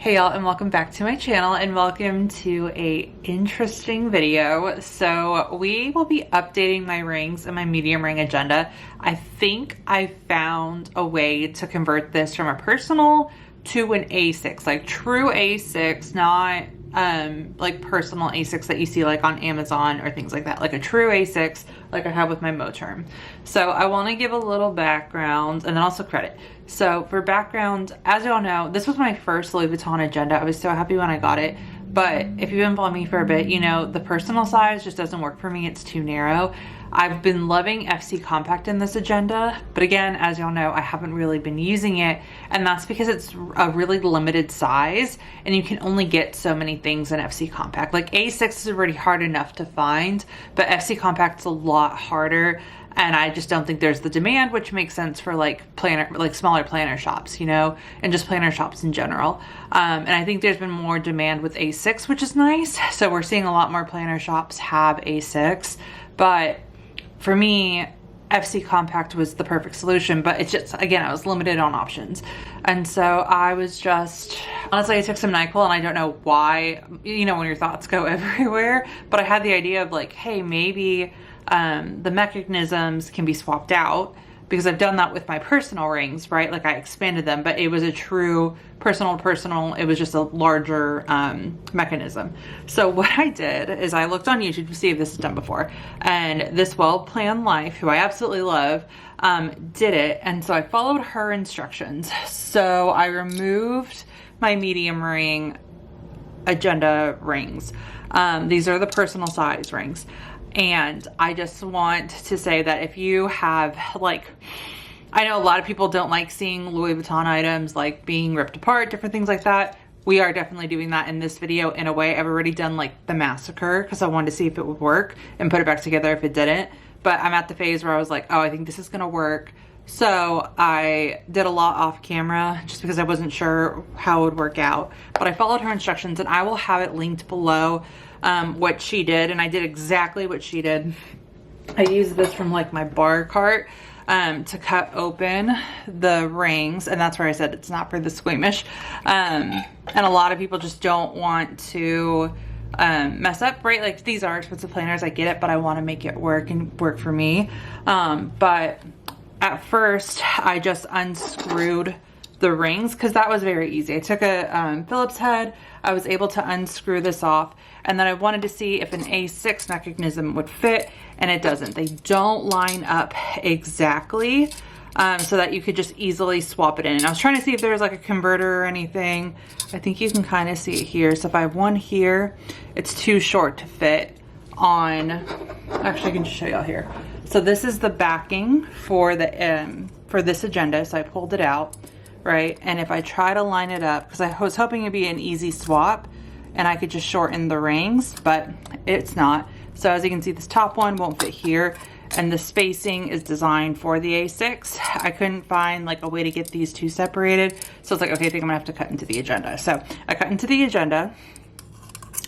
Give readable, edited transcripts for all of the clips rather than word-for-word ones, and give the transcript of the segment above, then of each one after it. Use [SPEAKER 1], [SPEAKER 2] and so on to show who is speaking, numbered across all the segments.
[SPEAKER 1] Hey y'all, and welcome back to my channel and welcome to a interesting video. So we will be updating my rings and my medium ring agenda. I think I found a way to convert this from a personal to an A6, like true A6, not like personal A6 that you see like on Amazon or things like that, like a true A6 like I have with my Moterm. So I want to give a little background and then also credit. So for background, as y'all know, this was my first Louis Vuitton agenda. I was so happy when I got it, but if you've been following me for a bit, you know the personal size just doesn't work for me. It's too narrow. I've been loving FC Compact in this agenda, but again, as y'all know, I haven't really been using it, and that's because it's a really limited size and you can only get so many things in FC Compact. Like A6 is already hard enough to find, but FC Compact's a lot harder, and I just don't think there's the demand, which makes sense for like smaller planner shops, you know, and just planner shops in general. And I think there's been more demand with A6, which is nice. So we're seeing a lot more planner shops have A6, but for me, FC Compact was the perfect solution, but it's just, again, I was limited on options. And so I was just, honestly, I took some NyQuil and I don't know why, you know, when your thoughts go everywhere, but I had the idea of like, hey, maybe the mechanisms can be swapped out, because I've done that with my personal rings, right? Like I expanded them, but it was a true personal, it was just a larger mechanism. So what I did is I looked on YouTube to see if this is done before, and this Well-Planned Life, who I absolutely love, did it. And so I followed her instructions. So I removed my medium ring agenda rings. These are the personal size rings. And I just want to say that if you have, like, I know a lot of people don't like seeing Louis Vuitton items like being ripped apart, different things like that. We are definitely doing that in this video in a way. I've already done like the massacre because I wanted to see if it would work and put it back together if it didn't. But I'm at the phase where I was like, oh, I think this is gonna work. So I did a lot off camera just because I wasn't sure how it would work out. But I followed her instructions, and I will have it linked below what she did, and I did exactly what she did. I used this from like my bar cart to cut open the rings, and that's where I said it's not for the squeamish. And a lot of people just don't want to mess up, right? Like these are expensive planners, I get it, but I want to make it work and work for me. But at first I just unscrewed the rings because that was very easy. I took a Phillips head, I was able to unscrew this off, and then I wanted to see if an A6 mechanism would fit, and it doesn't. They don't line up exactly, so that you could just easily swap it in. And I was trying to see if there was like a converter or anything. I think you can kind of see it here. So if I have one here, it's too short to fit on, actually I can just show y'all here. So this is the backing for the for this agenda. So I pulled it out, right? And if I try to line it up, because I was hoping it'd be an easy swap and I could just shorten the rings, but it's not. So as you can see, this top one won't fit here, and the spacing is designed for the A6. I couldn't find like a way to get these two separated. So it's like, okay, I think I'm gonna have to cut into the agenda. So I cut into the agenda.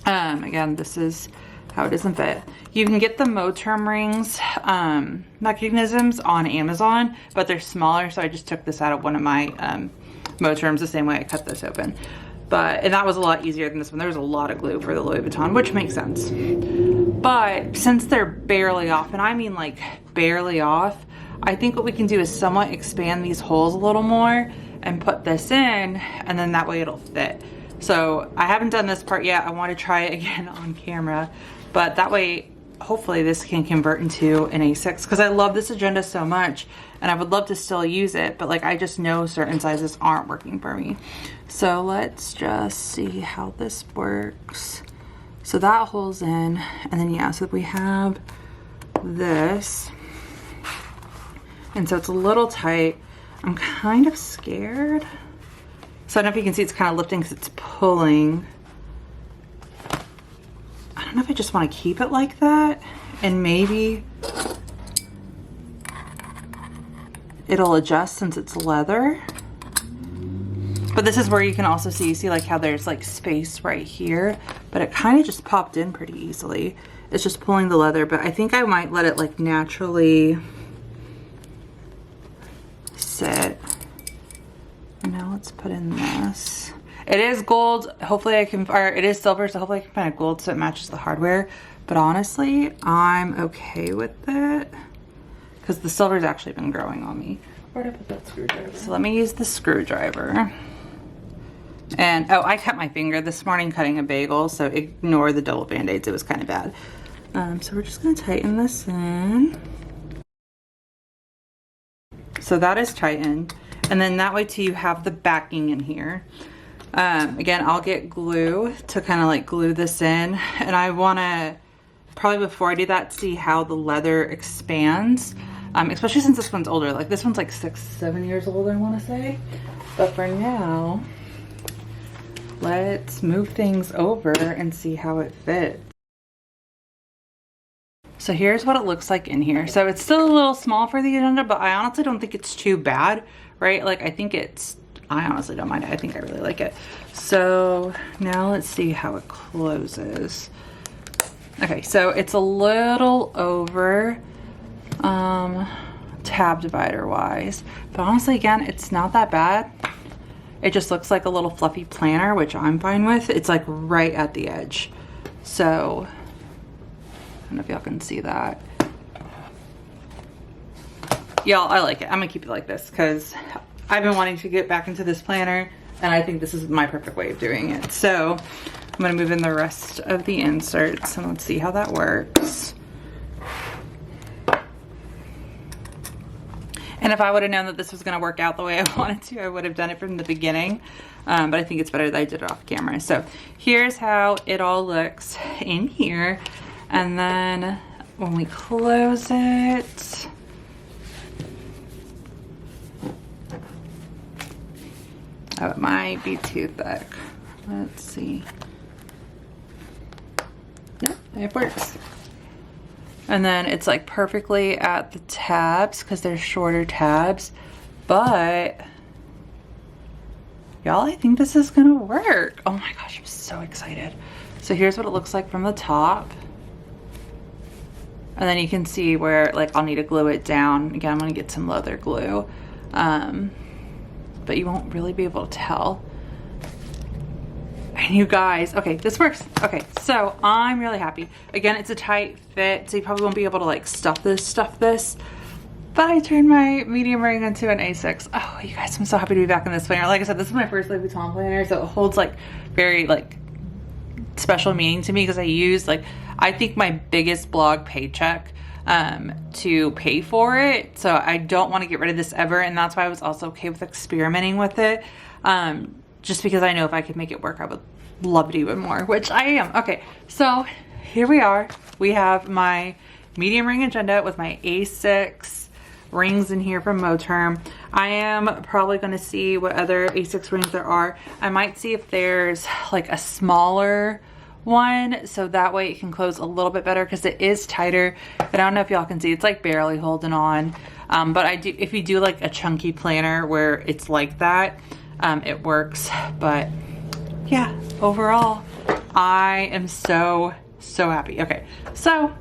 [SPEAKER 1] Again, this is how it doesn't fit. You can get the Moterm rings mechanisms on Amazon, but they're smaller, so I just took this out of one of my Moterms the same way I cut this open. And that was a lot easier than this one. There was a lot of glue for the Louis Vuitton, which makes sense. But since they're barely off, and I mean like barely off, I think what we can do is somewhat expand these holes a little more and put this in, and then that way it'll fit. So I haven't done this part yet. I want to try it again on camera, but that way hopefully this can convert into an A6, because I love this agenda so much and I would love to still use it, but like I just know certain sizes aren't working for me. So let's just see how this works. So that hole's in, and then yeah, so we have this, and so it's a little tight. I'm kind of scared. So I don't know if you can see it's kind of lifting because it's pulling. I don't know if I just want to keep it like that, and maybe it'll adjust since it's leather. But this is where you can also see like how there's like space right here, but it kind of just popped in pretty easily. It's just pulling the leather, but I think I might let it like naturally sit. And now let's put in this. It is gold. Hopefully I can, or it is silver, so hopefully I can find a gold so it matches the hardware. But honestly, I'm okay with it because the silver's actually been growing on me. Where'd I put that screwdriver? So let me use the screwdriver. And oh, I cut my finger this morning cutting a bagel, so ignore the double band-aids. It was kind of bad. So we're just gonna tighten this in. So that is tightened. And then that way too, you have the backing in here. Again, I'll get glue to kind of like glue this in. And I wanna, probably before I do that, see how the leather expands. Especially since this one's older. Like this one's like 6-7 years old, I wanna say. But for now, let's move things over and see how it fits. So here's what it looks like in here. So it's still a little small for the agenda, but I honestly don't think it's too bad, right? Like I honestly don't mind it. I think I really like it. So now let's see how it closes. Okay, so it's a little over tab divider wise, but honestly, again, it's not that bad. It just looks like a little fluffy planner, which I'm fine with. It's like right at the edge. So I don't know if y'all can see that. Y'all, I like it. I'm gonna keep it like this because I've been wanting to get back into this planner and I think this is my perfect way of doing it. So I'm gonna move in the rest of the inserts and let's see how that works. And if I would have known that this was gonna work out the way I wanted to, I would have done it from the beginning. But I think it's better that I did it off camera. So here's how it all looks in here. And then when we close it, oh, it might be too thick. Let's see. Nope, it works. And then it's like perfectly at the tabs because they're shorter tabs. But y'all, I think this is gonna work. Oh my gosh, I'm so excited. So here's what it looks like from the top. And then you can see where like I'll need to glue it down. Again, I'm gonna get some leather glue. But you won't really be able to tell. And you guys, okay, this works. Okay, so I'm really happy. Again, it's a tight fit, so you probably won't be able to like stuff this. But I turned my medium ring into an A6. Oh, you guys, I'm so happy to be back in this planner. Like I said, this is my first Louis Vuitton planner, so it holds like very like special meaning to me because I use like, I think my biggest blog paycheck to pay for it. So I don't want to get rid of this ever. And that's why I was also okay with experimenting with it. Just because I know if I could make it work, I would love it even more, which I am. Okay, so here we are. We have my medium ring agenda with my A6 rings in here from Moterm. I am probably going to see what other A6 rings there are. I might see if there's like a smaller one, so that way it can close a little bit better because it is tighter. But I don't know if y'all can see, it's like barely holding on. But I do, if you do like a chunky planner where it's like that, it works. But yeah, overall, I am so happy. Okay, so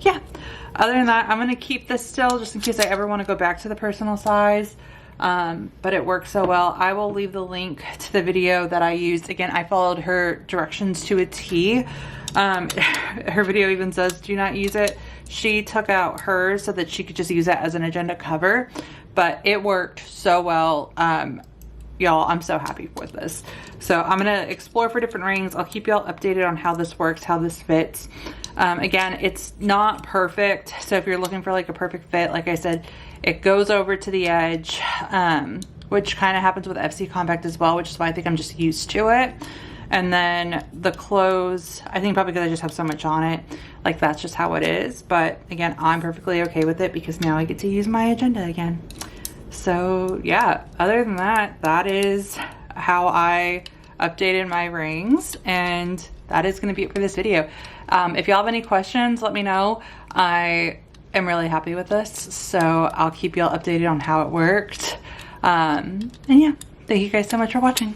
[SPEAKER 1] yeah, other than that, I'm gonna keep this still just in case I ever want to go back to the personal size. But it works so well. I will leave the link to the video that I used. Again, I followed her directions to a T. Her video even says do not use it. She took out hers so that she could just use it as an agenda cover, but it worked so well. Y'all, I'm so happy with this. So I'm gonna explore for different rings. I'll keep y'all updated on how this works, how this fits. Again, it's not perfect. So if you're looking for like a perfect fit, like I said, it goes over to the edge, which kind of happens with FC Compact as well, which is why I think I'm just used to it. And then the close, I think probably because I just have so much on it, like that's just how it is. But again, I'm perfectly okay with it because now I get to use my agenda again. So yeah, other than that, that is how I updated my rings, and that is going to be it for this video. If y'all have any questions, let me know. I am really happy with this, so I'll keep y'all updated on how it worked. And yeah, thank you guys so much for watching.